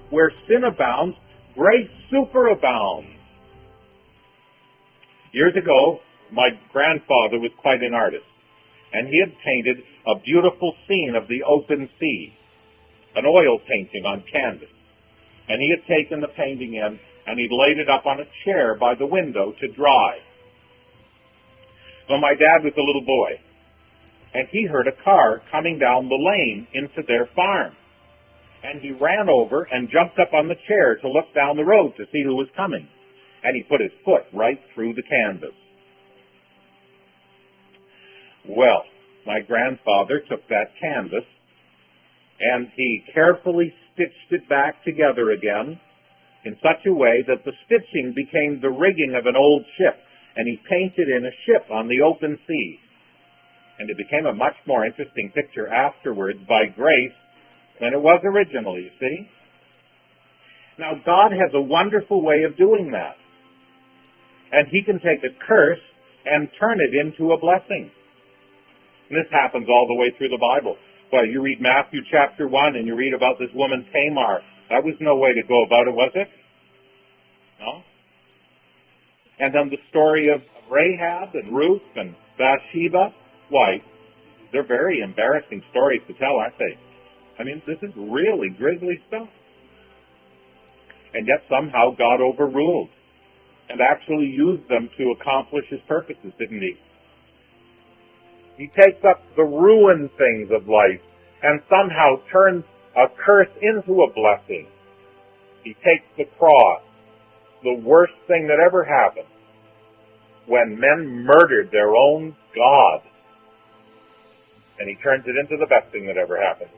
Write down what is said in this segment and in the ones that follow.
Where sin abounds, grace superabounds. Years ago, my grandfather was quite an artist, and he had painted a beautiful scene of the open sea, an oil painting on canvas. And he had taken the painting in, and he'd laid it up on a chair by the window to dry. Well, my dad was a little boy, and he heard a car coming down the lane into their farm. And he ran over and jumped up on the chair to look down the road to see who was coming. And he put his foot right through the canvas. Well, my grandfather took that canvas and he carefully stitched it back together again in such a way that the stitching became the rigging of an old ship, and he painted in a ship on the open sea. And it became a much more interesting picture afterwards by grace than it was originally, you see. Now, God has a wonderful way of doing that. And he can take a curse and turn it into a blessing. And this happens all the way through the Bible. Well, you read Matthew chapter 1 and you read about this woman Tamar. That was no way to go about it, was it? No? And then the story of Rahab and Ruth and Bathsheba. Why, they're very embarrassing stories to tell, aren't they? I mean, this is really grisly stuff. And yet somehow God overruled and actually used them to accomplish his purposes, didn't he? He takes up the ruined things of life and somehow turns a curse into a blessing. He takes the cross, the worst thing that ever happened, when men murdered their own God, and he turns it into the best thing that ever happened.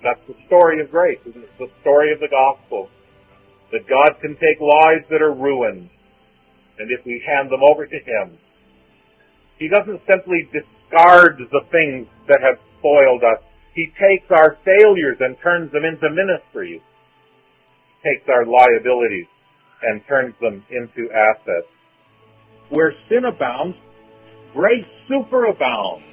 That's the story of grace. It's the story of the gospel. That God can take lives that are ruined, and if we hand them over to him, he doesn't simply discard the things that have spoiled us. He takes our failures and turns them into ministries. He takes our liabilities and turns them into assets. Where sin abounds, grace superabounds.